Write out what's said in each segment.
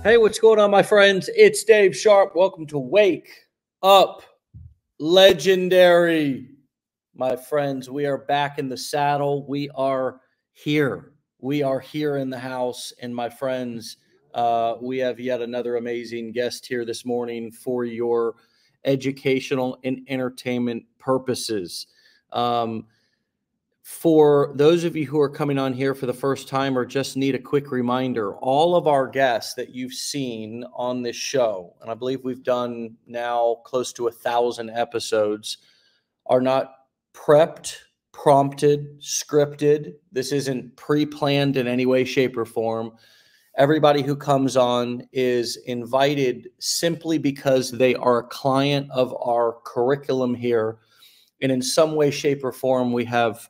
Hey, what's going on, my friends? It's Dave Sharp. Welcome to Wake Up Legendary. My friends, we are back in the saddle. We are here. We are here in the house. And my friends, we have yet another amazing guest here this morning for your educational and entertainment purposes. For those of you who are coming on here for the first time or just need a quick reminder, all of our guests that you've seen on this show, and I believe we've done now close to 1,000 episodes, are not prepped, prompted, scripted. This isn't pre-planned in any way, shape, or form. Everybody who comes on is invited simply because they are a client of our curriculum here. And in some way, shape, or form, we have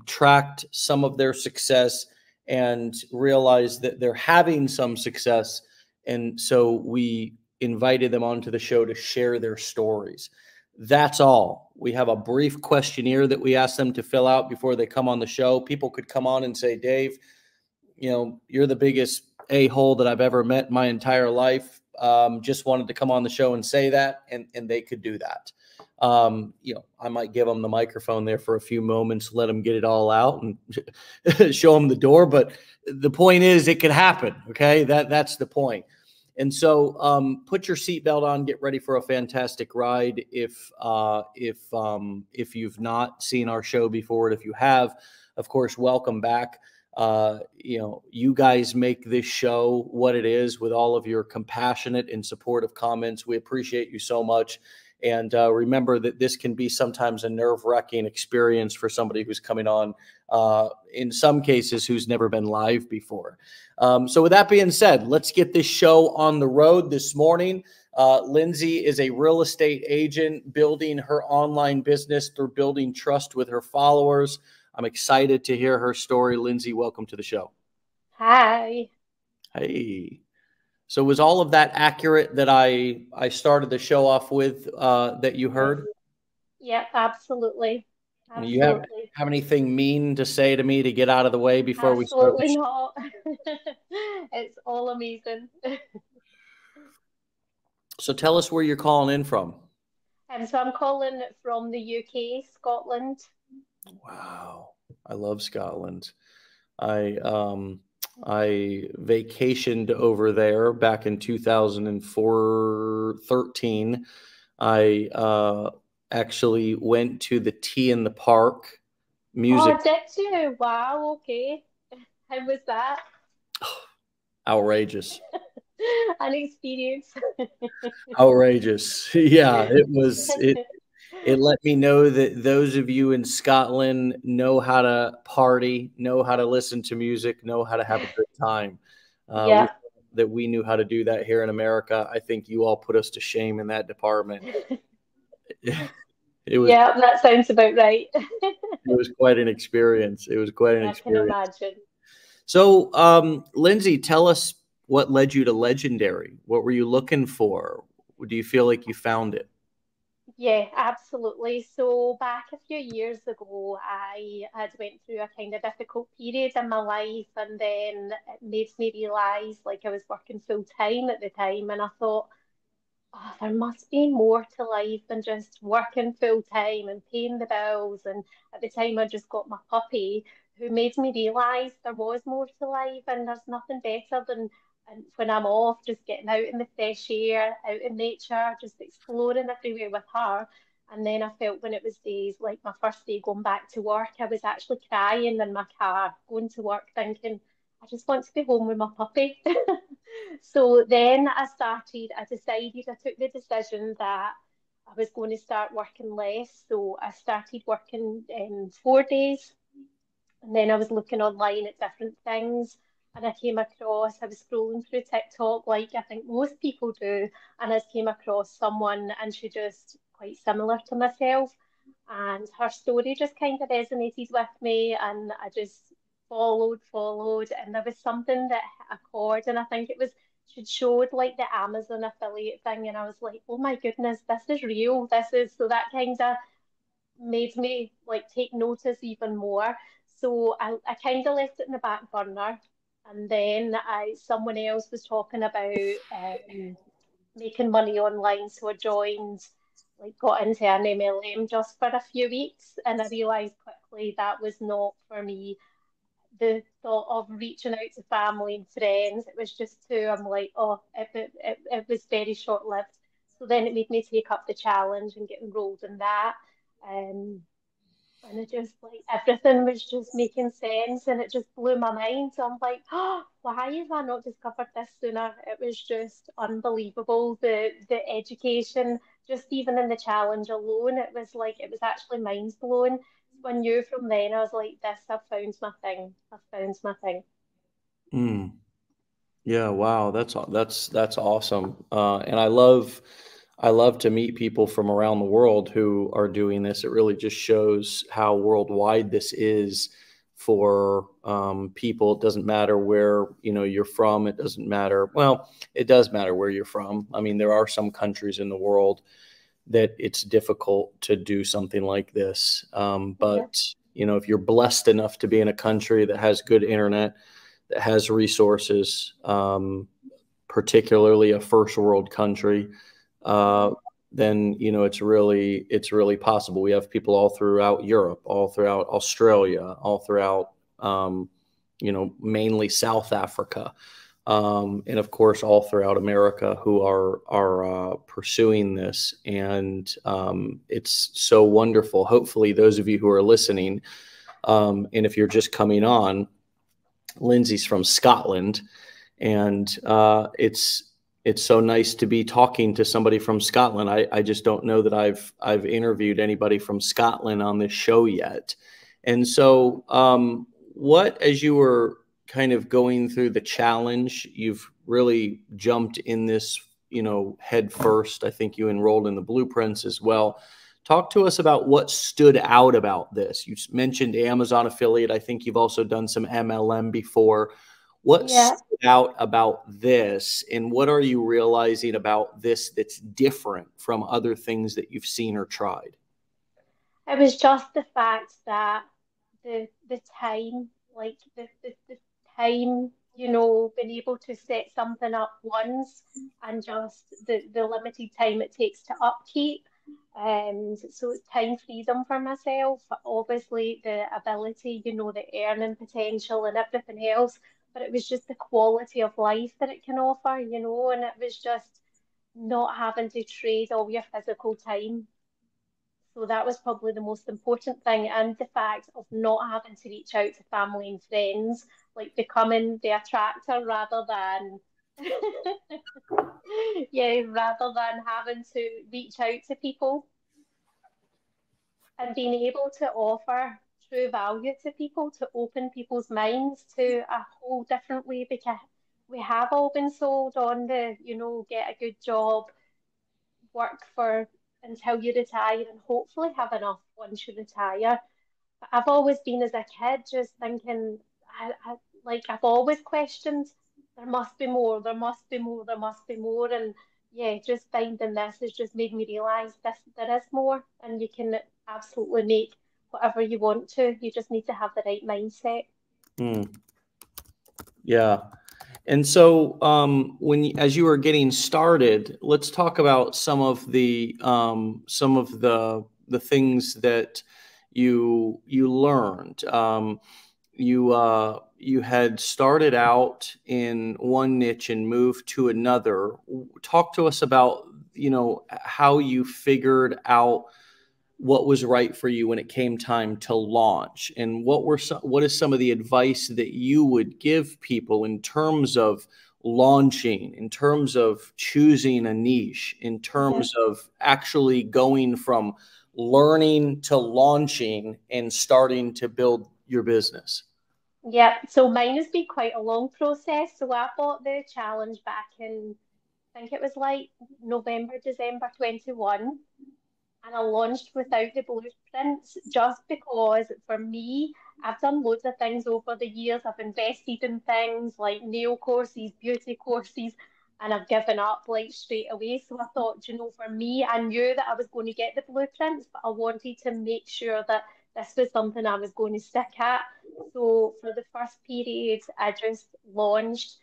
tracked some of their success and realized that they're having some success. And so we invited them onto the show to share their stories. That's all. We have a brief questionnaire that we ask them to fill out before they come on the show. People could come on and say, Dave, you're the biggest a-hole that I've ever met in my entire life. Just wanted to come on the show and say that, and they could do that. I might give them the microphone there for a few moments, let them get it all out and show them the door. But the point is it could happen. Okay. That's the point. And so, put your seatbelt on, get ready for a fantastic ride. If you've not seen our show before, and if you have, of course, welcome back. You guys make this show what it is with all of your compassionate and supportive comments. We appreciate you so much. And remember that this can be sometimes a nerve-wracking experience for somebody who's coming on, in some cases, who's never been live before. So with that being said, let's get this show on the road this morning. Lindsay is a real estate agent building her online business through building trust with her followers. I'm excited to hear her story. Lindsay, welcome to the show. Hi. Hey. So was all of that accurate that I started the show off with, that you heard? Yep, absolutely. You have anything mean to say to me to get out of the way before we start the Absolutely show? not. It's all amazing. So tell us where you're calling in from. So I'm calling from the UK, Scotland. Wow. I love Scotland. I I vacationed over there back in 2004, 13. I actually went to the Tea in the Park music. Oh, did you? Wow, okay. How was that? Outrageous. An experience. Outrageous. Yeah, it let me know that those of you in Scotland know how to party, know how to listen to music, know how to have a good time. We Yeah. that we knew how to do that here in America. I think you all put us to shame in that department. It was Yeah, that sounds about right. it was quite an experience. It was quite an I can experience. imagine. So, Lindsay, tell us what led you to Legendary. What were you looking for? Do you feel like you found it? Yeah, absolutely. So back a few years ago, I had went through a kind of difficult period in my life, and then it made me realise like I was working full time at the time, and I thought, oh, there must be more to life than just working full time and paying the bills. And at the time, I just got my puppy, who made me realise there was more to life, and there's nothing better than and when I'm off, just getting out in the fresh air, out in nature, just exploring everywhere with her. And then I felt when it was days like my first day going back to work, I was actually crying in my car, going to work, thinking, I just want to be home with my puppy. So then I decided, I took the decision that I was going to start working less. So I started working 4 days, and then I was looking online at different things. And I was scrolling through TikTok like I think most people do. And I came across someone, and she just quite similar to myself. And her story just kind of resonated with me. And I just followed. And there was something that hit a chord. And I think she showed like the Amazon affiliate thing. And I was like, oh my goodness, this is real. So that kind of made me like take notice even more. So I kind of left it in the back burner. And then someone else was talking about making money online. So I joined, like, got into an MLM just for a few weeks, and I realized quickly that was not for me. The thought of reaching out to family and friends, it was just too, I'm like, oh, it was very short-lived. So then it made me take up the challenge and get enrolled in that. Um, and it just, like, everything was just making sense and it just blew my mind. So I'm like, oh, why have I not discovered this sooner? It was just unbelievable. The education, just even in the challenge alone, it was like it was actually mind blowing. So I knew from then I was like, this, I've found my thing. I've found my thing. Mm. Yeah, wow, that's awesome. And I love to meet people from around the world who are doing this. It really just shows how worldwide this is for people. It doesn't matter where you're from. It doesn't matter. Well, it does matter where you're from. I mean, there are some countries in the world that it's difficult to do something like this. Yeah. But if you're blessed enough to be in a country that has good internet, that has resources, particularly a first world country, uh, Mhm. then it's really possible. We have people all throughout Europe, all throughout Australia, all throughout mainly South Africa, and of course all throughout America who are pursuing this, and it's so wonderful. Hopefully, those of you who are listening, and if you're just coming on, Lindsay's from Scotland, and it's so nice to be talking to somebody from Scotland. I just don't know that I've interviewed anybody from Scotland on this show yet. And so, what, as you were kind of going through the challenge, you've really jumped in this, head first. I think you enrolled in the blueprints as well. Talk to us about what stood out about this. You mentioned Amazon affiliate. I think you've also done some MLM before. What Yeah. stood out about this, and what are you realizing about this that's different from other things that you've seen or tried? It was just the fact that the time, like the time, being able to set something up once and just the limited time it takes to upkeep. So it's time freedom for myself. Obviously, the ability, the earning potential and everything else, but it was just the quality of life that it can offer, and it was just not having to trade all your physical time. So that was probably the most important thing, and the fact of not having to reach out to family and friends, like becoming the attractor rather than, yeah, rather than having to reach out to people and being able to offer true value to people, to open people's minds to a whole different way, because we have all been sold on the, get a good job, work for until you retire, and hopefully have enough once you retire. But I've always been, as a kid, just thinking, like, I've always questioned, there must be more, there must be more, there must be more. And yeah, just finding this has just made me realize this, there is more, and you can absolutely make whatever you want to. You just need to have the right mindset. Hmm. Yeah. And so, as you were getting started, let's talk about some of the things that you learned. You had started out in one niche and moved to another. Talk to us about how you figured out what was right for you when it came time to launch, and what is some of the advice that you would give people in terms of launching, in terms of choosing a niche, in Yeah. terms of actually going from learning to launching and starting to build your business? Yeah, so mine has been quite a long process. So I bought the challenge back in, I think it was like November, December 21. And I launched without the blueprints just because for me, I've done loads of things over the years. I've invested in things like nail courses, beauty courses, and I've given up like straight away. So I thought, for me, I knew that I was going to get the blueprints, but I wanted to make sure that this was something I was going to stick at. So for the first period, I just launched,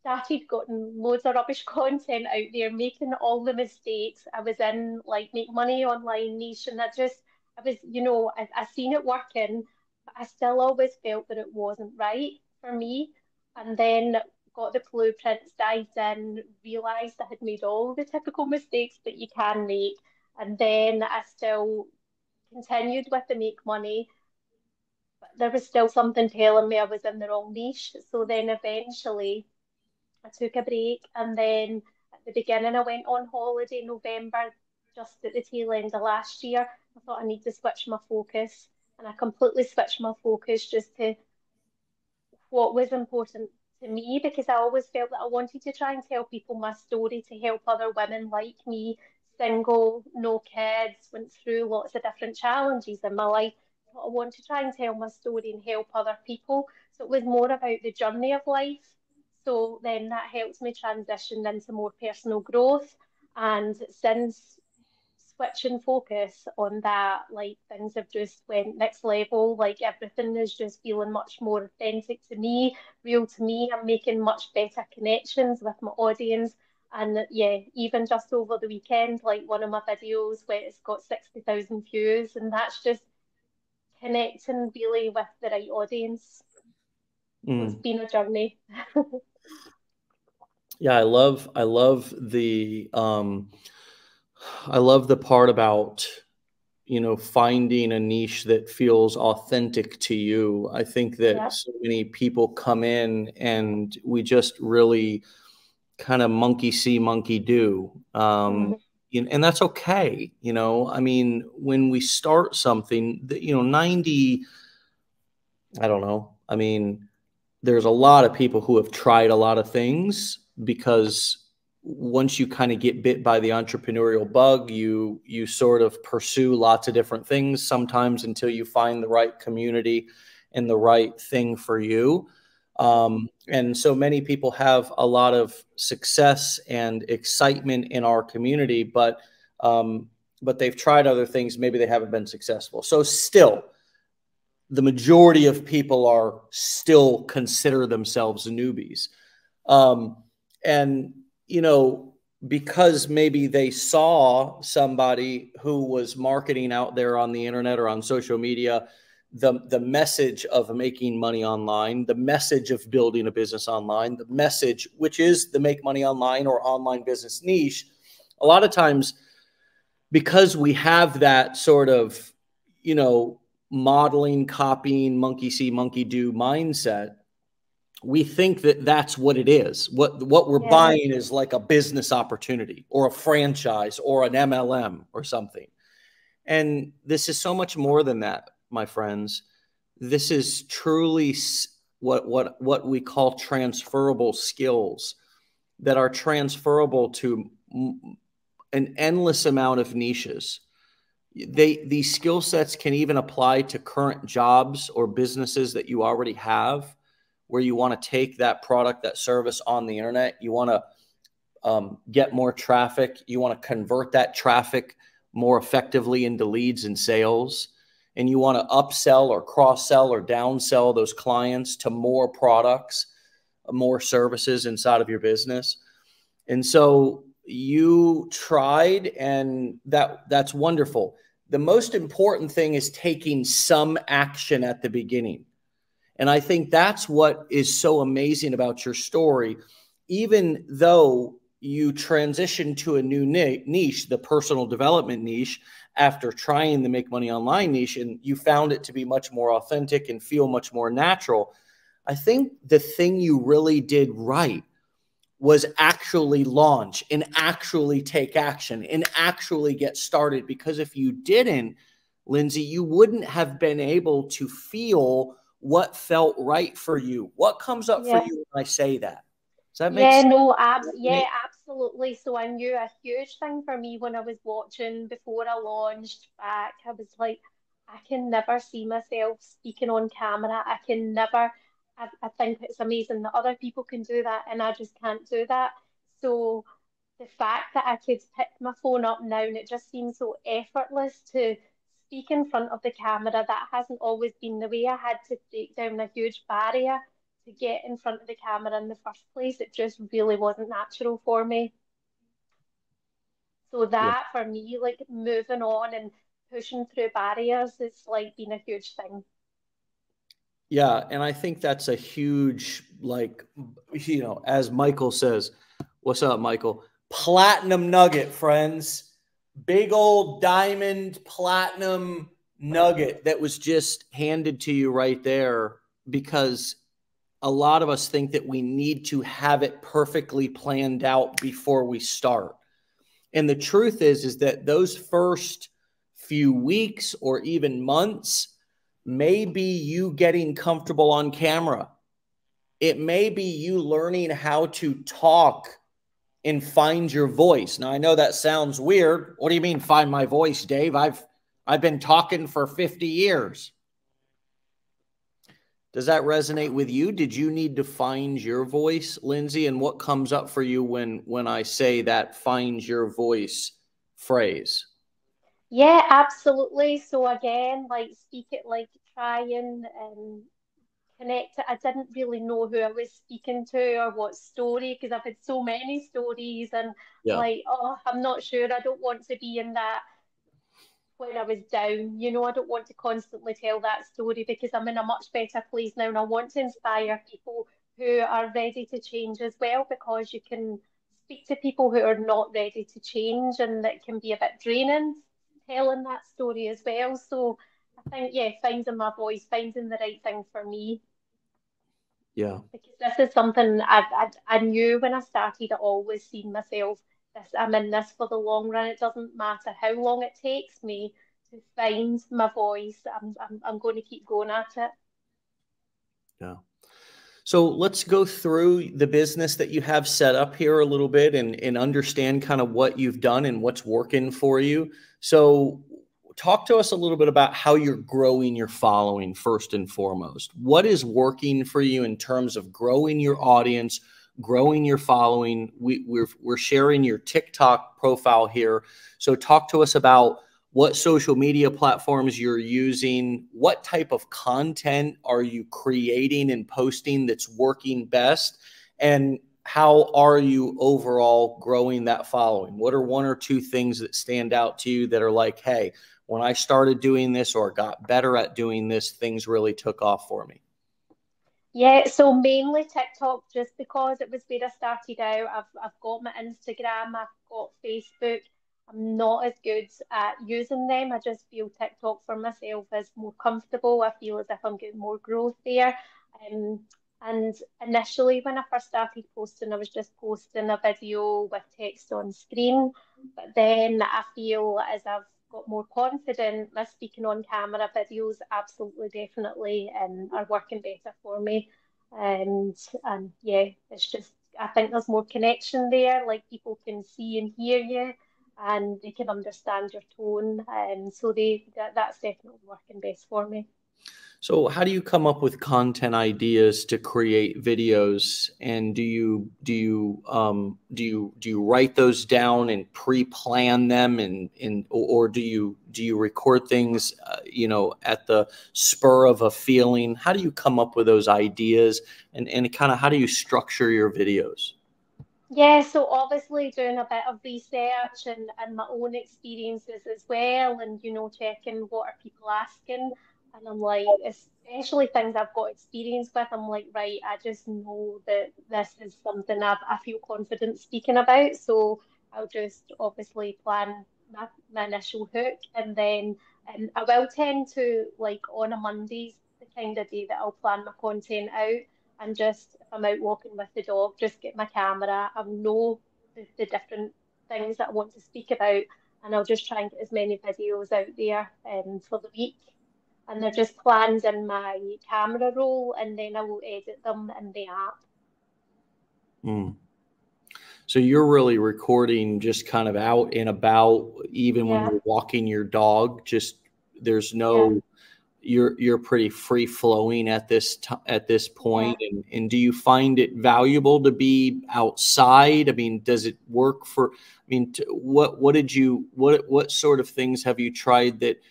started getting loads of rubbish content out there, making all the mistakes. I was in like make money online niche, and I was, I seen it working, but I still always felt that it wasn't right for me. And then got the blueprints, dived in, realized I had made all the typical mistakes that you can make. And then I still continued with the make money, but there was still something telling me I was in the wrong niche. So then eventually I took a break, and then at the beginning I went on holiday in November, just at the tail end of last year. I thought I need to switch my focus, and I completely switched my focus just to what was important to me, because I always felt that I wanted to try and tell people my story to help other women like me, single, no kids, went through lots of different challenges in my life. But I want to try and tell my story and help other people. So it was more about the journey of life. So then that helped me transition into more personal growth. And since switching focus on that, like things have just went next level. Like everything is just feeling much more authentic to me, real to me. I'm making much better connections with my audience. And yeah, even just over the weekend, like one of my videos where it's got 60,000 views, and that's just connecting really with the right audience. So it's Mm. been a journey. Yeah, I love the part about, finding a niche that feels authentic to you. I think that Yeah. so many people come in and we just really kind of monkey see, monkey do. Mhm. And that's okay. I mean, when we start something that, 90, I don't know. I mean, there's a lot of people who have tried a lot of things because once you kind of get bit by the entrepreneurial bug, you sort of pursue lots of different things sometimes until you find the right community and the right thing for you. And so many people have a lot of success and excitement in our community, but they've tried other things. Maybe they haven't been successful. So still, the majority of people are still consider themselves newbies. Um, and, because maybe they saw somebody who was marketing out there on the internet or on social media, the message of making money online, the message of building a business online, the message, which is the make money online or online business niche, a lot of times because we have that sort of, modeling, copying, monkey see, monkey do mindset, we think that that's what it is. What we're Yeah. buying is like a business opportunity or a franchise or an MLM or something. And this is so much more than that, my friends. This is truly what we call transferable skills that are transferable to an endless amount of niches. These skill sets can even apply to current jobs or businesses that you already have, where you want to take that product, that service on the internet. You want to get more traffic. You want to convert that traffic more effectively into leads and sales. And you want to upsell or cross sell or downsell those clients to more products, more services inside of your business. And so you tried, and that's wonderful. The most important thing is taking some action at the beginning. And I think that's what is so amazing about your story. Even though you transitioned to a new niche, the personal development niche, after trying the make money online niche, and you found it to be much more authentic and feel much more natural. I think the thing you really did right was actually launch and actually take action and actually get started. Because if you didn't, Lindsay, you wouldn't have been able to feel what felt right for you. What comes up for Yeah. you when I say that? Does that make Yeah, sense? no, yeah, absolutely. So I knew a huge thing for me when I was watching before I launched back. I was like, I can never see myself speaking on camera. I can never, I think it's amazing that other people can do that, and I just can't do that. So the fact that I could pick my phone up now and it just seems so effortless to speak in front of the camera, that hasn't always been the way. I had to break down a huge barrier to get in front of the camera in the first place. It just really wasn't natural for me. So Yeah. that for me, like moving on and pushing through barriers, it's like been a huge thing. Yeah, and I think that's a huge, like, you know, as Michael says, what's up, Michael? Platinum nugget, friends. Big old diamond platinum nugget that was just handed to you right there, because a lot of us think that we need to have it perfectly planned out before we start. And the truth is that those first few weeks or even months may be you getting comfortable on camera. It may be you learning how to talk and find your voice. Now, I know that sounds weird. What do you mean find my voice, Dave? I've been talking for 50 years. Does that resonate with you? Did you need to find your voice, Lindsay? And what comes up for you when I say that find your voice phrase? Yeah, absolutely. So again, like speak it like trying and connect it. I didn't really know who I was speaking to or what story because I've had so many stories and Yeah. like, oh, I'm not sure. I don't want to be in that when I was down. You know, I don't want to constantly tell that story because I'm in a much better place now and I want to inspire people who are ready to change as well because you can speak to people who are not ready to change and it can be a bit draining telling that story as well. So I think, yeah, finding my voice, finding the right thing for me. Yeah. Because this is something I knew when I started. I always seen myself this. I'm in this for the long run. It doesn't matter how long it takes me to find my voice. I'm going to keep going at it. Yeah. So let's go through the business that you have set up here a little bit and understand kind of what you've done and what's working for you. So talk to us a little bit about how you're growing your following first and foremost. What is working for you in terms of growing your audience, growing your following? We're sharing your TikTok profile here. So talk to us about what social media platforms you're using, what type of content are you creating and posting that's working best, and how are you overall growing that following? What are one or two things that stand out to you that are like, hey, when I started doing this or got better at doing this, things really took off for me? Yeah, so mainly TikTok, just because it was where I started out. I've got my Instagram, I've got Facebook. I'm not as good at using them. I just feel TikTok for myself is more comfortable. I feel as if I'm getting more growth there. Um, and initially, when I first started posting, I was just posting a video with text on screen. But then I feel as I've got more confident, my speaking on camera videos absolutely definitely are working better for me. And yeah, it's just I think there's more connection there, like people can see and hear you and they can understand your tone. And so that's definitely working best for me. So how do you come up with content ideas to create videos? And do you write those down and pre-plan them or do you record things at the spur of a feeling? How do you come up with those ideas and kind of how do you structure your videos? Yeah, so obviously doing a bit of research and my own experiences as well, and checking what are people asking. And I'm like, especially things I've got experience with, I'm like, right, I just know that this is something I feel confident speaking about. So I'll just obviously plan my initial hook, and then I will tend to like on a Monday's the kind of day that I'll plan my content out and just if I'm out walking with the dog, just get my camera. I know the different things that I want to speak about, and I'll just try and get as many videos out there for the week. And they're just planned in my camera roll, and then I will edit them in the app. Mm. So you're really recording just kind of out and about, even when Yeah, you're walking your dog. Just there's yeah, no you're pretty free flowing at this yeah. point. And do you find it valuable to be outside? I mean, does it work for? I mean, what sort of things have you tried that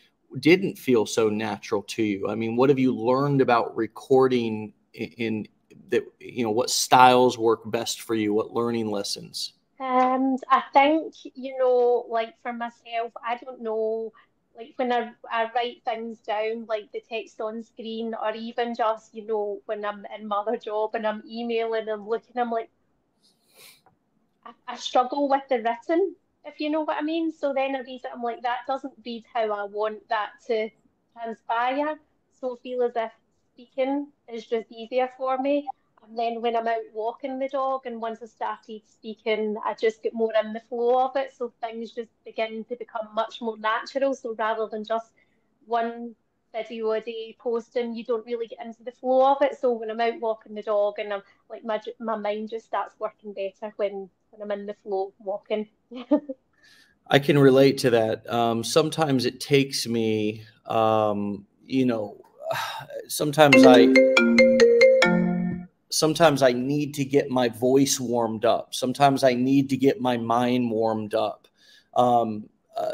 didn't feel so natural to you? I mean, what have you learned about recording in that, what styles work best for you? What learning lessons? And I think, like for myself, I don't know, like when I write things down, like the text on screen, or even just, when I'm in my other job and I'm emailing and looking, I'm like, I struggle with the written, if you know what I mean. So then I read it, I'm like, that doesn't read how I want that to transpire. So I feel as if speaking is just easier for me. And then when I'm out walking the dog, and once I started speaking, I just get more in the flow of it. So things just begin to become much more natural. So rather than just one video a day posting, you don't really get into the flow of it. So when I'm out walking the dog, and I'm like my mind just starts working better when I'm in the flow walking. I can relate to that. Sometimes it takes me, sometimes I need to get my voice warmed up. Sometimes I need to get my mind warmed up.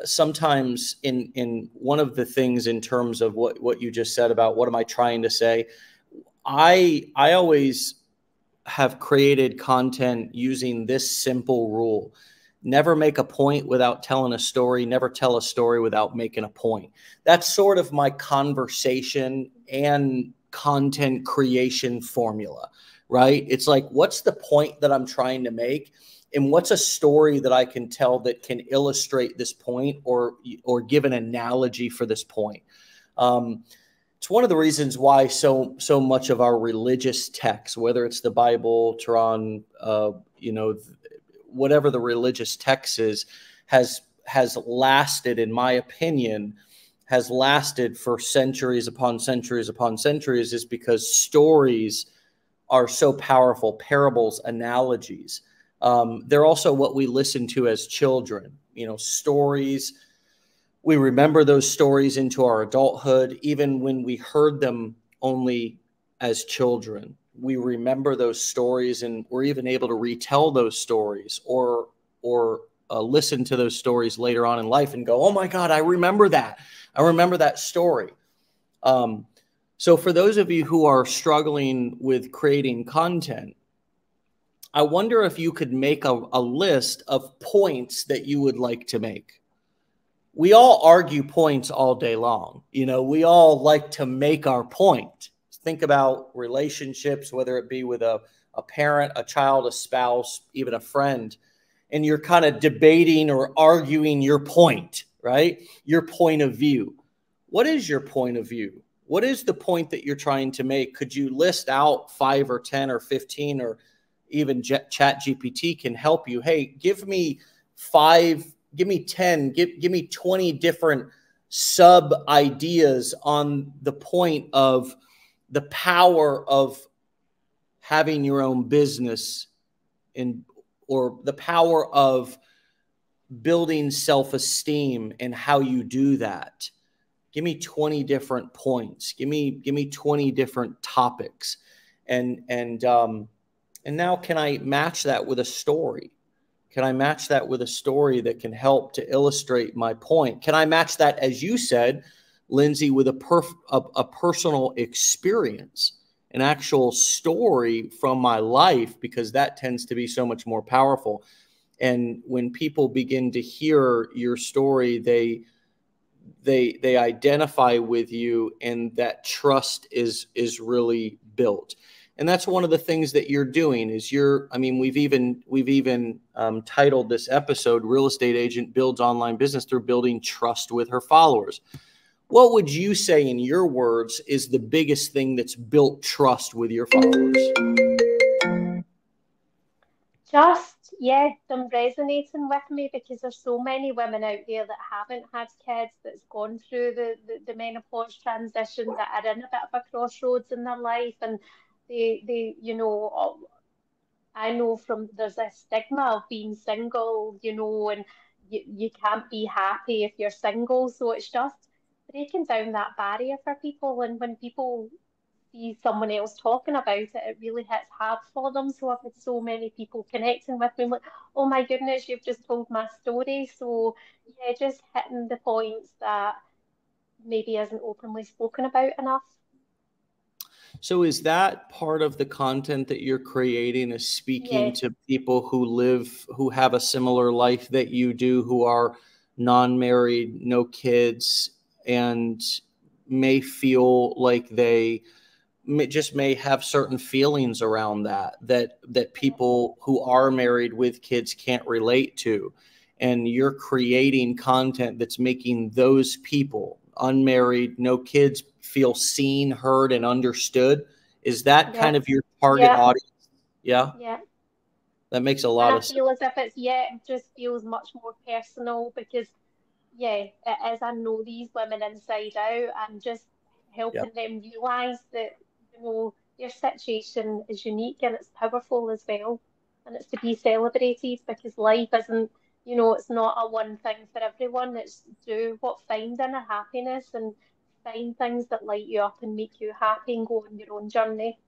Sometimes in one of the things in terms of what you just said about what am I trying to say, I always have created content using this simple rule. Never make a point without telling a story. Never tell a story without making a point. That's sort of my conversation and content creation formula, right? It's like, what's the point that I'm trying to make? And what's a story that I can tell that can illustrate this point or give an analogy for this point? It's one of the reasons why so much of our religious texts, whether it's the Bible, Quran, whatever the religious text is, has lasted, in my opinion, has lasted for centuries upon centuries upon centuries, is because stories are so powerful. Parables, analogies. They're also what we listen to as children. Stories. We remember those stories into our adulthood, even when we heard them only as children. We remember those stories, and we're even able to retell those stories or listen to those stories later on in life and go, oh my God, I remember that. I remember that story. So for those of you who are struggling with creating content, I wonder if you could make a list of points that you would like to make. We all argue points all day long. We all like to make our point. Think about relationships, whether it be with a parent, a child, a spouse, even a friend, and you're kind of debating or arguing your point, right? Your point of view. What is your point of view? What is the point that you're trying to make? Could you list out 5 or 10 or 15, or even ChatGPT can help you? Hey, give me 5, give me 10, give me 20 different sub ideas on the point of the power of having your own business or the power of building self-esteem and how you do that. Give me 20 different points. Give me 20 different topics. And now can I match that with a story? Can I match that with a story that can help to illustrate my point? Can I match that, as you said, Lindsay, with a personal experience, an actual story from my life, because that tends to be so much more powerful. And when people begin to hear your story, they identify with you, and that trust is really built. And that's one of the things that you're doing is we've even titled this episode, Real Estate Agent Builds Online Business Through Building Trust with Her Followers. What would you say, in your words, is the biggest thing that's built trust with your followers? Just, yeah, them resonating with me, because there's so many women out there that haven't had kids, that's gone through the menopause transition, that are in a bit of a crossroads in their life, and they I know from there's a stigma of being single, and you can't be happy if you're single. So it's just breaking down that barrier for people. And when people see someone else talking about it, it really hits hard for them. So I've had so many people connecting with me, like, oh my goodness, you've just told my story. So yeah, just hitting the points that maybe isn't openly spoken about enough. So is that part of the content that you're creating, is speaking Yes. to people who have a similar life that you do, who are non-married, no kids, and may feel like they may have certain feelings around that people who are married with kids can't relate to, and you're creating content that's making those people, unmarried, no kids, feel seen, heard, and understood? Is that Yeah. kind of your target Yeah. audience? Yeah, Yeah. that makes a And lot I of sense. feel as if it's, yeah, it just feels much more personal because, yeah, as I know these women inside out, and just Yeah. helping them realize that, their situation is unique and it's powerful as well. And it's to be celebrated because life isn't, it's not a one thing for everyone. It's do what find inner happiness and find things that light you up and make you happy and go on your own journey.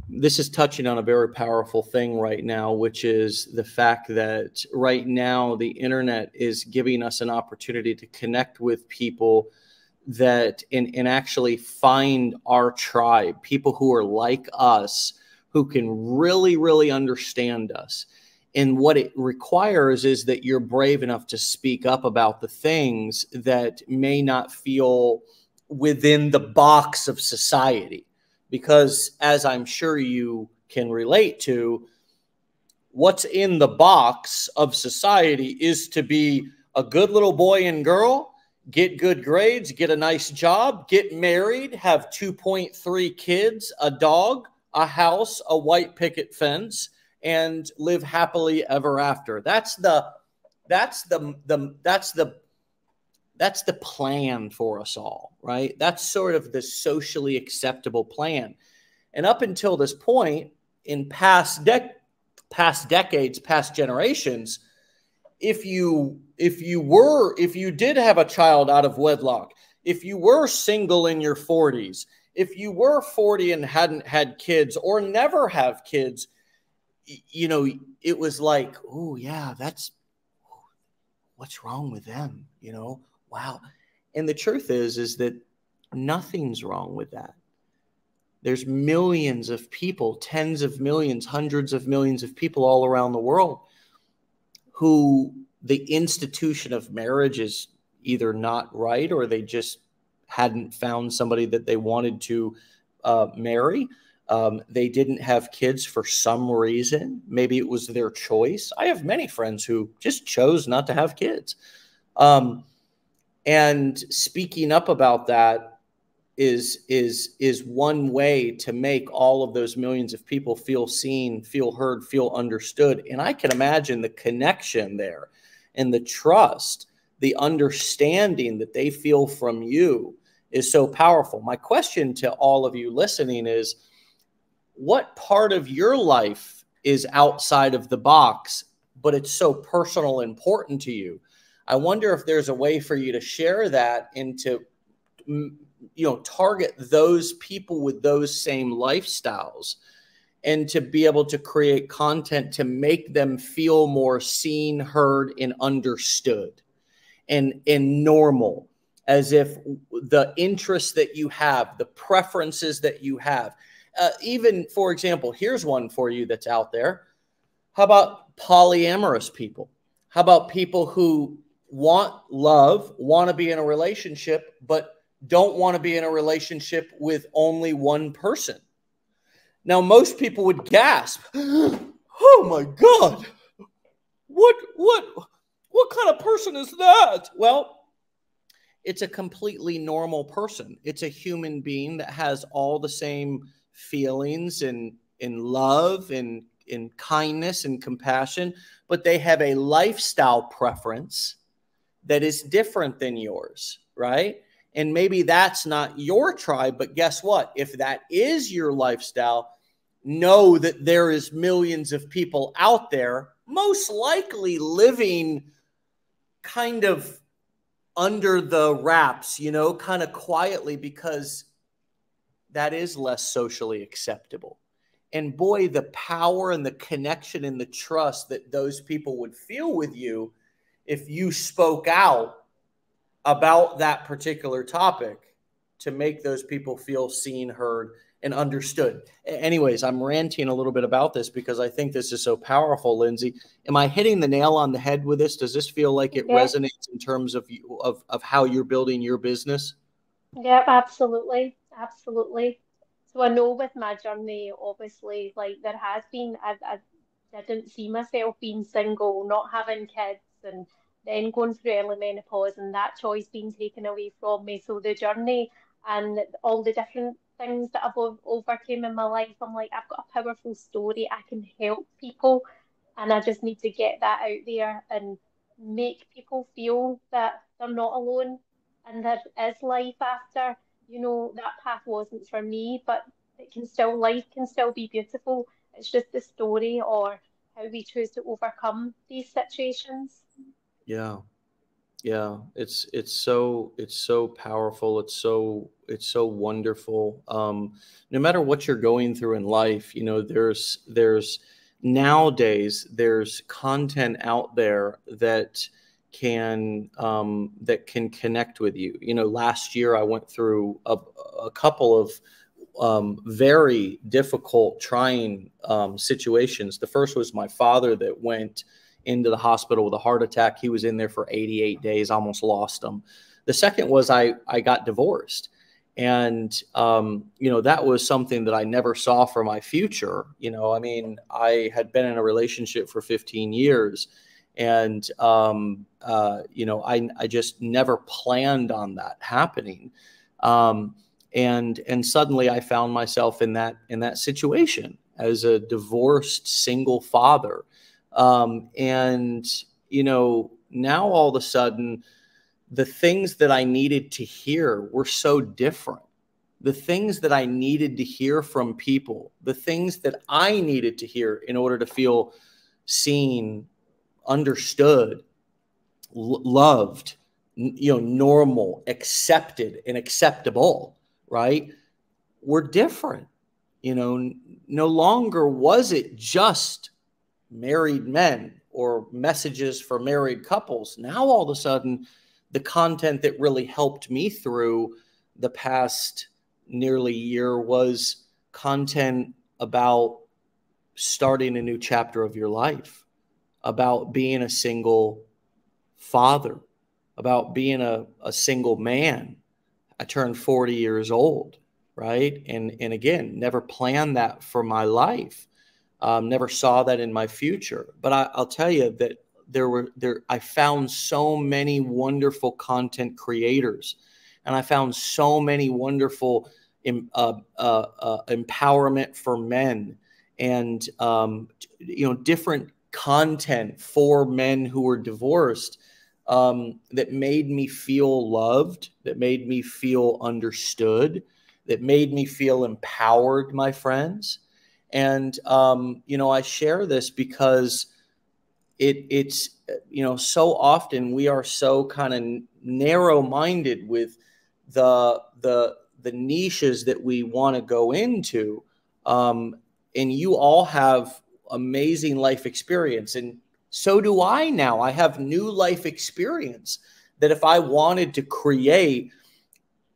This is touching on a very powerful thing right now, which is the fact that right now the internet is giving us an opportunity to connect with people that and actually find our tribe, people who are like us, who can really, really understand us. And what it requires is that you're brave enough to speak up about the things that may not feel within the box of society. Because as I'm sure you can relate to, what's in the box of society is to be a good little boy and girl, get good grades, get a nice job, get married, have 2.3 kids, a dog, a house, a white picket fence, and live happily ever after. That's the plan for us all, right? That's sort of the socially acceptable plan. And up until this point, in past decades, past generations, if you did have a child out of wedlock, if you were single in your 40s, if you were 40 and hadn't had kids or never have kids, it was like, oh yeah, what's wrong with them? Wow. And the truth is that nothing's wrong with that. There's millions of people, tens of millions, hundreds of millions of people all around the world who the institution of marriage is either not right, or they just hadn't found somebody that they wanted to marry. They didn't have kids for some reason. Maybe it was their choice. I have many friends who just chose not to have kids. And speaking up about that is one way to make all of those millions of people feel seen, feel heard, feel understood. And I can imagine the connection there and the trust, the understanding that they feel from you is so powerful. My question to all of you listening is, what part of your life is outside of the box, but it's so personal and important to you? I wonder if there's a way for you to share that and to target those people with those same lifestyles, and to be able to create content to make them feel more seen, heard, and understood, and normal, as if the interests that you have, the preferences that you have, even, for example, here's one for you that's out there. How about polyamorous people? How about people who want love, want to be in a relationship, but don't want to be in a relationship with only one person? Now, most people would gasp, "Oh my God, what kind of person is that?" Well, it's a completely normal person. It's a human being that has all the same feelings and in love and in kindness and compassion, but they have a lifestyle preference that is different than yours, right? And maybe that's not your tribe, but guess what? If that is your lifestyle, know that there is millions of people out there, most likely living kind of under the wraps, kind of quietly, because that is less socially acceptable. And boy, the power and the connection and the trust that those people would feel with you if you spoke out about that particular topic to make those people feel seen, heard, and understood. Anyways, I'm ranting a little bit about this because I think this is so powerful, Lindsay. Am I hitting the nail on the head with this? Does this feel like it resonates in terms of how you're building your business? Yep, absolutely. Absolutely. So I know with my journey, obviously, like there has been, I didn't see myself being single, not having kids, and then going through early menopause and that choice being taken away from me. So the journey and all the different things that I've overcame in my life, I'm like, I've got a powerful story. I can help people, and I just need to get that out there and make people feel that they're not alone and there is life after, that path wasn't for me, but life can still be beautiful. It's just the story or how we choose to overcome these situations. Yeah. Yeah, it's so powerful. It's so wonderful. No matter what you're going through in life, there's nowadays there's content out there that can connect with you. Last year I went through a couple of very difficult, trying situations. The first was my father that went into the hospital with a heart attack. He was in there for 88 days, almost lost him. The second was I got divorced. And, that was something that I never saw for my future. I had been in a relationship for 15 years and, I just never planned on that happening. And suddenly I found myself in that situation as a divorced single father. And, now all of a sudden, the things that I needed to hear were so different. The things that I needed to hear from people, the things that I needed to hear in order to feel seen, understood, loved, normal, accepted, and acceptable, right, were different. No longer was it just married men or messages for married couples. Now, all of a sudden, the content that really helped me through the past nearly year was content about starting a new chapter of your life, about being a single father, about being a single man. I turned 40 years old, right? And again, never planned that for my life. Never saw that in my future. But I'll tell you that I found so many wonderful content creators, and I found so many wonderful empowerment for men, and different content for men who were divorced, that made me feel loved, that made me feel understood, that made me feel empowered, my friends. And, I share this because it's so often we are so kind of narrow-minded with the niches that we want to go into. And you all have amazing life experience. And so do I now. I have new life experience that if I wanted to create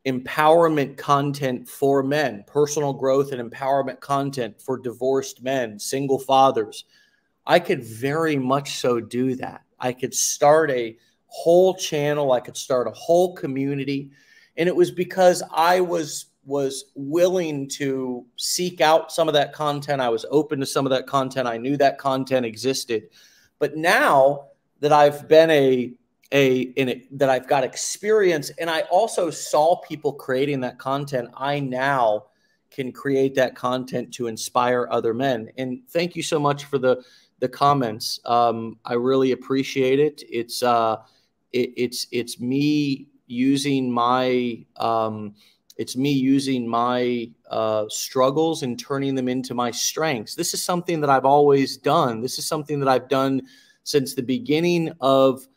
empowerment content for men, personal growth and empowerment content for divorced men, single fathers, I could very much so do that. I could start a whole channel. I could start a whole community. And it was because I was willing to seek out some of that content. I was open to some of that content. I knew that content existed. But now that I've been that I've got experience, and I also saw people creating that content, I now can create that content to inspire other men. And thank you so much for the comments. I really appreciate it. It's me using my struggles and turning them into my strengths. This is something that I've always done. This is something that I've done since the beginning of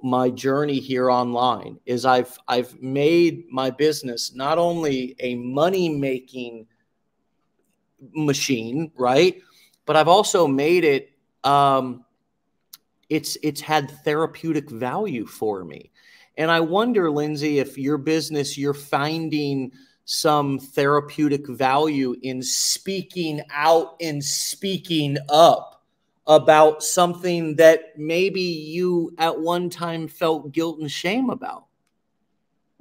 my journey here online. Is I've made my business not only a money-making machine, right, but I've also made it it's had therapeutic value for me. And I wonder, Lindsay, if your business, you're finding some therapeutic value in speaking out and speaking up about something that maybe you at one time felt guilt and shame about.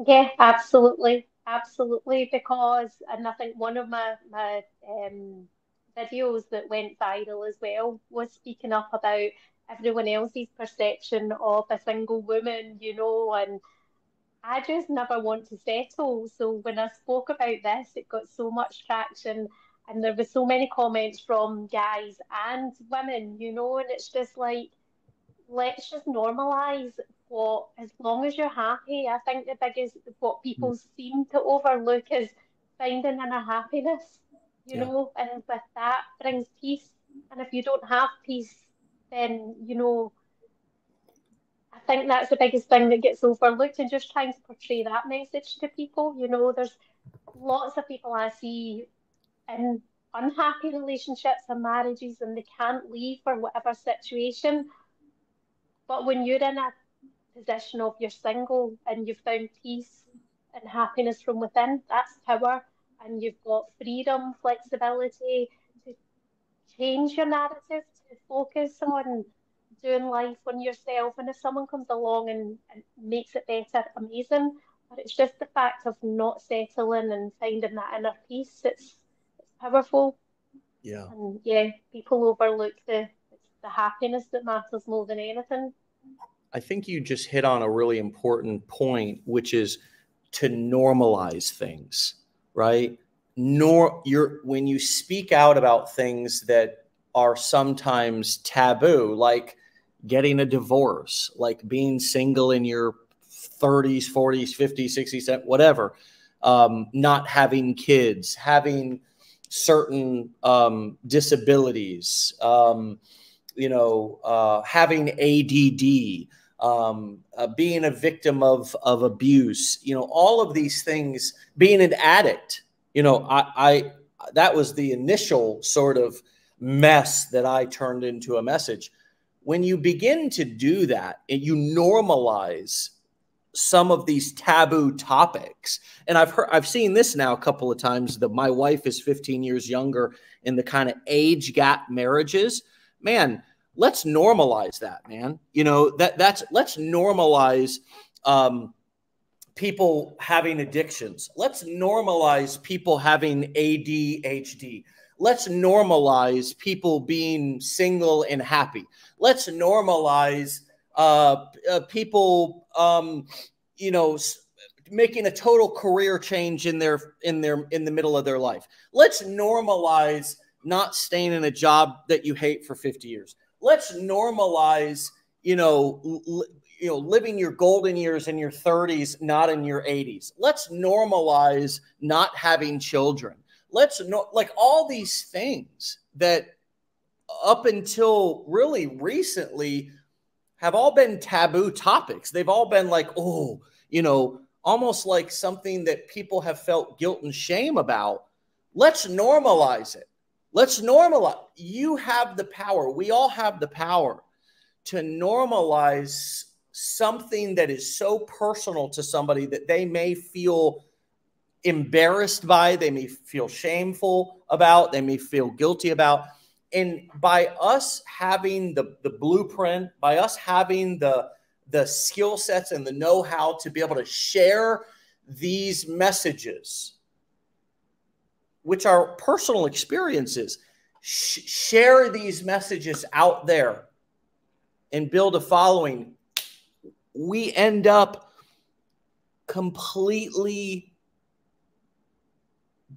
Yeah, absolutely, absolutely. Because, and I think one of my videos that went viral as well was speaking up about everyone else's perception of a single woman, you know, and I just never want to settle. So when I spoke about this, it got so much traction, and there was so many comments from guys and women, you know, and it's just like, let's just normalize what, as long as you're happy. I think the biggest, what people seem to overlook is finding inner happiness, you Yeah. know, and with that brings peace. And if you don't have peace, then, you know, I think that's the biggest thing that gets overlooked, and just trying to portray that message to people. You know, there's lots of people I see in unhappy relationships and marriages, and they can't leave for whatever situation. But when you're in a position of you're single and you've found peace and happiness from within, that's power. And you've got freedom, flexibility to change your narrative, to focus on doing life on yourself. And if someone comes along and makes it better, amazing. But it's just the fact of not settling and finding that inner peace. It's powerful. Yeah. And yeah, people overlook the happiness that matters more than anything. I think you just hit on a really important point, which is to normalize things, right? When you speak out about things that are sometimes taboo, like getting a divorce, like being single in your 30s, 40s, 50s, 60s, whatever, not having kids, having certain disabilities, having ADD, being a victim of abuse, all of these things, being an addict, I that was the initial sort of mess that I turned into a message. When you begin to do that and you normalize some of these taboo topics, and I've seen this now a couple of times, that my wife is 15 years younger, in the kind of age gap marriages, man, let's normalize that, man. Let's normalize people having addictions. Let's normalize people having ADHD. Let's normalize people being single and happy. Let's normalize people, making a total career change in the middle of their life. Let's normalize not staying in a job that you hate for 50 years. Let's normalize, living your golden years in your 30s, not in your 80s. Let's normalize not having children. Like all these things that up until really recently have all been taboo topics. They've all been like, almost like something that people have felt guilt and shame about. Let's normalize it. Let's normalize. You have the power. We all have the power to normalize something that is so personal to somebody that they may feel embarrassed by, they may feel shameful about, they may feel guilty about. And by us having the blueprint, by us having the skill sets and the know-how to be able to share these messages, which are personal experiences, share these messages out there and build a following, we end up completely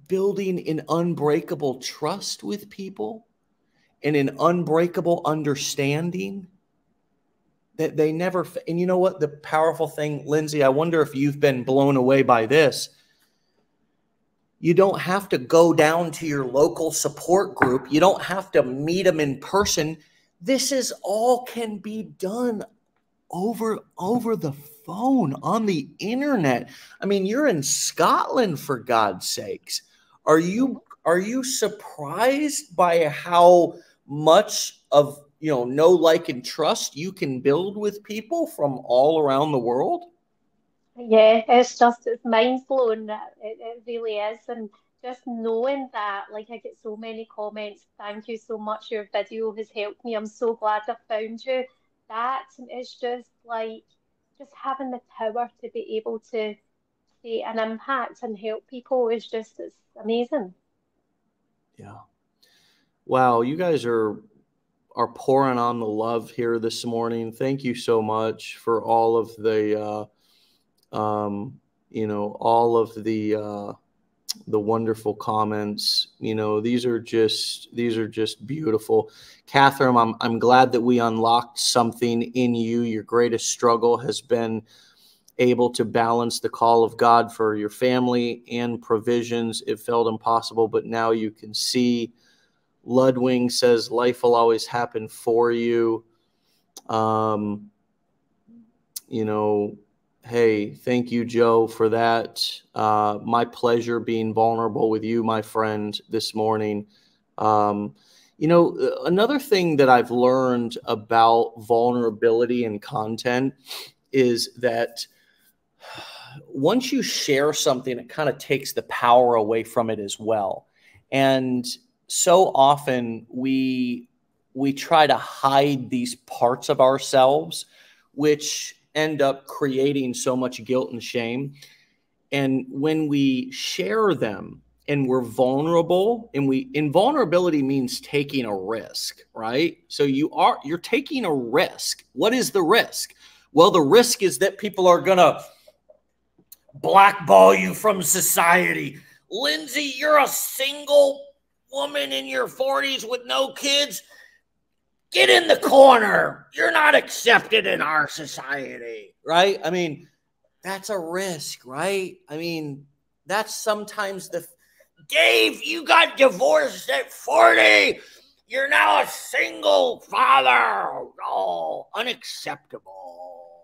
building an unbreakable trust with people and an unbreakable understanding that they never. And you know what? The powerful thing, Lindsay, I wonder if you've been blown away by this. You don't have to go down to your local support group. You don't have to meet them in person. This is all can be done over the phone, on the internet. I mean, you're in Scotland, for God's sakes. Are you surprised by how much of know, like, and trust you can build with people from all around the world? Yeah, it's mind blowing. It really is. And just knowing that, like, I get so many comments. Thank you so much. Your video has helped me. I'm so glad I found you. That is just like just having the power to be able to create an impact and help people is just it's amazing. Yeah. Wow, you guys are pouring on the love here this morning. Thank you so much for all of the all of the wonderful comments. These are just beautiful. Catherine, I'm glad that we unlocked something in you. Your greatest struggle has been able to balance the call of God for your family and provisions. It felt impossible, but now you can see. Ludwig says life will always happen for you. Um, you know, hey, thank you, Joe, for that. My pleasure being vulnerable with you, my friend, this morning. Another thing that I've learned about vulnerability and content is that once you share something, it kind of takes the power away from it as well. And so often we try to hide these parts of ourselves, which end up creating so much guilt and shame. And when we share them and we're vulnerable, and invulnerability means taking a risk, right? So you're taking a risk. What is the risk? Well, the risk is that people are going to blackball you from society. Lindsay, you're a single woman in your 40s with no kids. Get in the corner. You're not accepted in our society, right? I mean, that's a risk, right? I mean, that's sometimes Dave, you got divorced at 40. You're now a single father. Oh, unacceptable.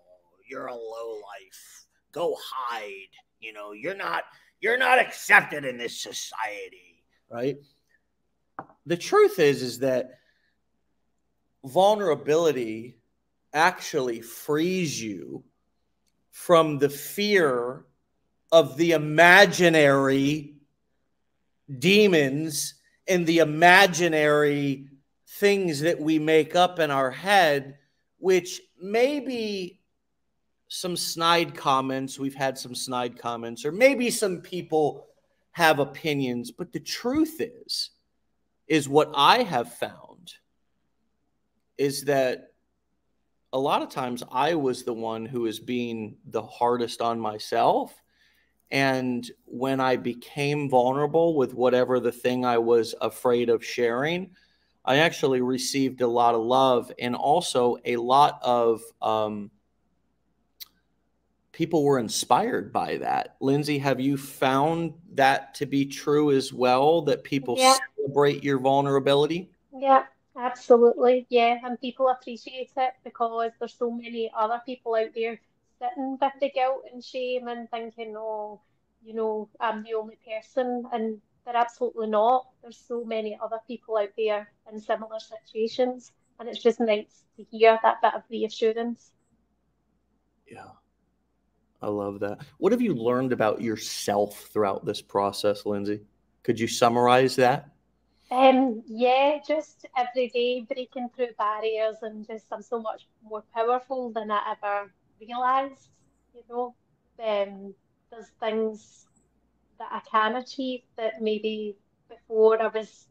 You're a lowlife. Go hide. You're not accepted in this society, right? The truth is that vulnerability actually frees you from the fear of the imaginary demons and the imaginary things that we make up in our head, which maybe some snide comments, we've had some snide comments, or maybe some people have opinions, but the truth is what I have found is that a lot of times I was the one who was being the hardest on myself. And when I became vulnerable with whatever the thing I was afraid of sharing, I actually received a lot of love, and also a lot of people were inspired by that. Lindsay, have you found that to be true as well, that people Yeah, celebrate your vulnerability? yeah, absolutely. Yeah, and people appreciate it because there's so many other people out there sitting with the guilt and shame and thinking, oh, I'm the only person. And they're absolutely not. There's so many other people out there in similar situations. And it's just nice to hear that bit of reassurance. Yeah, I love that. What have you learned about yourself throughout this process, Lindsay? Could you summarize that? Yeah, just every day breaking through barriers and just I'm so much more powerful than I ever realized, you know. There's things that I can achieve that maybe before I was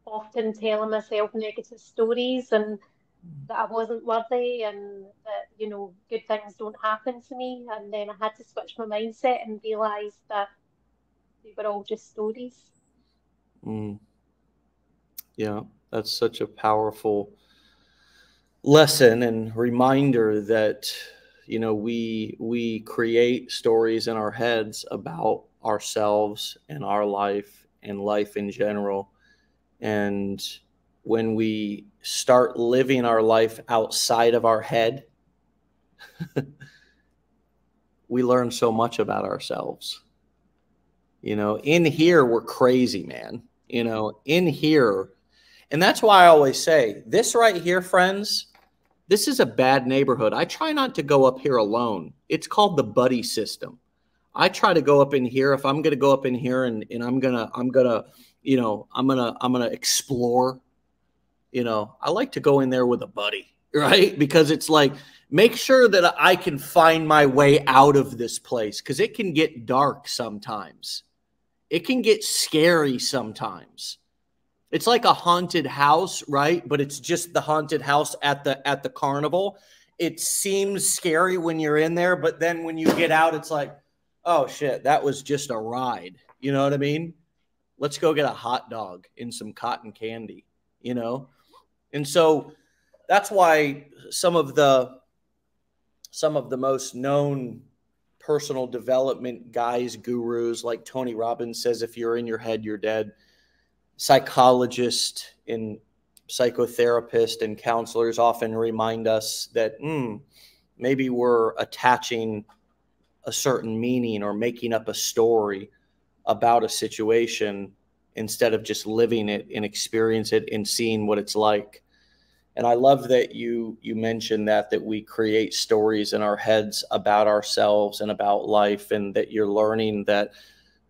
often telling myself negative stories and that I wasn't worthy and that, good things don't happen to me. And then I had to switch my mindset and realize that they were all just stories. Mm, yeah, that's such a powerful lesson and reminder that we create stories in our heads about ourselves and our life and life in general. And when we start living our life outside of our head, we learn so much about ourselves. In here we're crazy, man. In here. And that's why I always say this right here, friends, This is a bad neighborhood. I try not to go up here alone. It's called the buddy system. I try to go up in here. If I'm going to go up in here and I'm going to, you know, I'm going to explore, you know, I like to go in there with a buddy, right? Because it's like, make sure that I can find my way out of this place, because it can get dark sometimes. It can get scary sometimes. It's like a haunted house, right? But it's just the haunted house at the carnival. It seems scary when you're in there, but then when you get out, it's like, oh shit, that was just a ride. You know what I mean? Let's go get a hot dog and some cotton candy, you know? And so that's why some of the most known personal development guys, gurus, like Tony Robbins says, if you're in your head, you're dead. Psychologists and psychotherapists and counselors often remind us that maybe we're attaching a certain meaning or making up a story about a situation instead of just living it and experience it and seeing what it's like. And I love that you mentioned that we create stories in our heads about ourselves and about life, and that you're learning that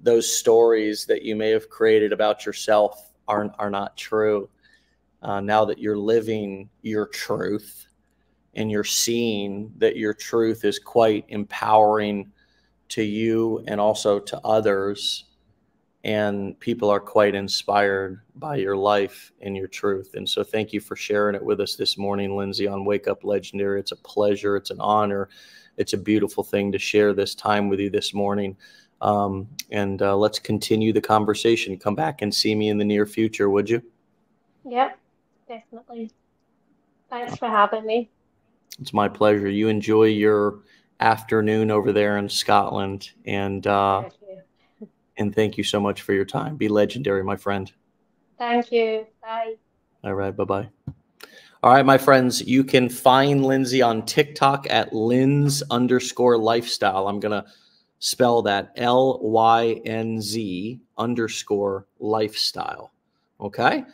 those stories that you may have created about yourself are not true. Now that you're living your truth and you're seeing that your truth is quite empowering to you and also to others, and people are quite inspired by your life and your truth. And so thank you for sharing it with us this morning, Lindsay, on Wake Up Legendary. It's a pleasure. It's an honor. It's a beautiful thing to share this time with you this morning. Let's continue the conversation. Come back and see me in the near future, would you? Yep, definitely. Thanks for having me. It's my pleasure. You enjoy your afternoon over there in Scotland, and thank you so much for your time. Be legendary, my friend. Thank you. Bye. All right. Bye-bye. All right, my friends, you can find Lindsay on TikTok at Linz_lifestyle. I'm going to spell that LYNZ_lifestyle. Okay.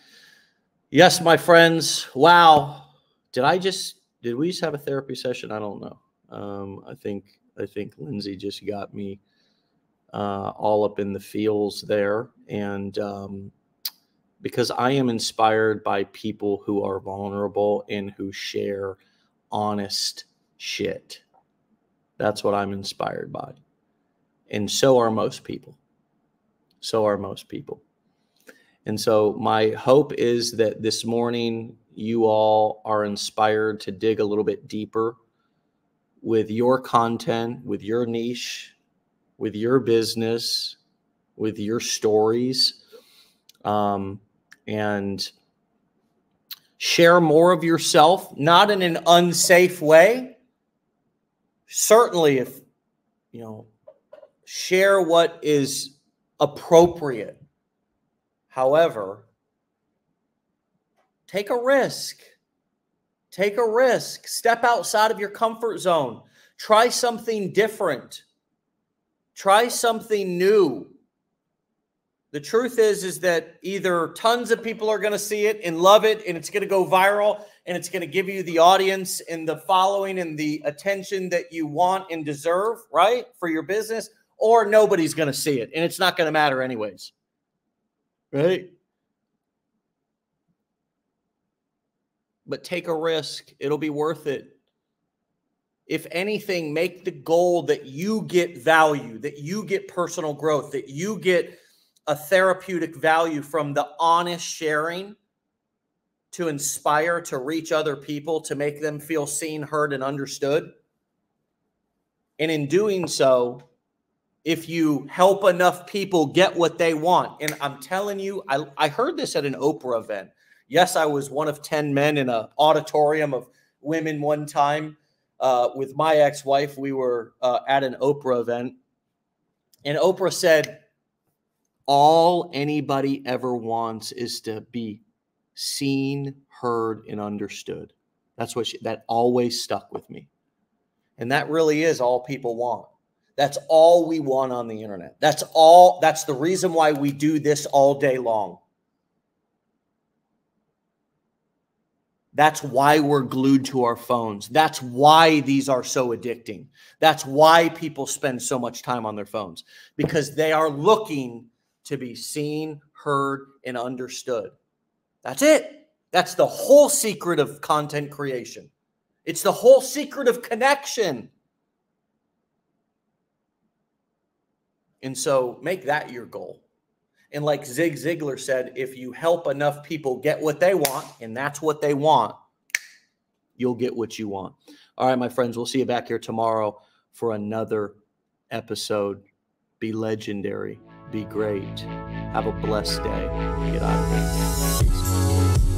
Yes, my friends. Wow. Did we just have a therapy session? I don't know. I think Lindsay just got me all up in the feels there. And because I am inspired by people who are vulnerable and who share honest shit. That's what I'm inspired by. And so are most people. And so my hope is that this morning you all are inspired to dig a little bit deeper with your content, with your niche, with your business, with your stories, and share more of yourself, not in an unsafe way. Certainly, if share what is appropriate. However, take a risk. Take a risk. Step outside of your comfort zone. Try something different. Try something new. The truth is that either tons of people are going to see it and love it, and it's going to go viral, and it's going to give you the audience and the following and the attention that you want and deserve, right, for your business, or nobody's going to see it, and it's not going to matter anyways, right? But take a risk. It'll be worth it. If anything, make the goal that you get value, that you get personal growth, that you get a therapeutic value from the honest sharing to inspire, to reach other people, to make them feel seen, heard, and understood. And in doing so, if you help enough people get what they want, and I'm telling you, I heard this at an Oprah event. Yes, I was one of 10 men in an auditorium of women one time with my ex-wife. We were at an Oprah event, and Oprah said, all anybody ever wants is to be seen, heard, and understood. That's what that always stuck with me. And that really is all people want. That's all we want on the internet. That's the reason why we do this all day long. That's why we're glued to our phones. That's why these are so addicting. That's why people spend so much time on their phones, because they are looking to be seen, heard, and understood. That's it. That's the whole secret of content creation. It's the whole secret of connection. And so make that your goal. And like Zig Ziglar said, if you help enough people get what they want, and that's what they want, you'll get what you want. All right, my friends, we'll see you back here tomorrow for another episode. Be legendary. Be great. Have a blessed day. Get out of here. Peace.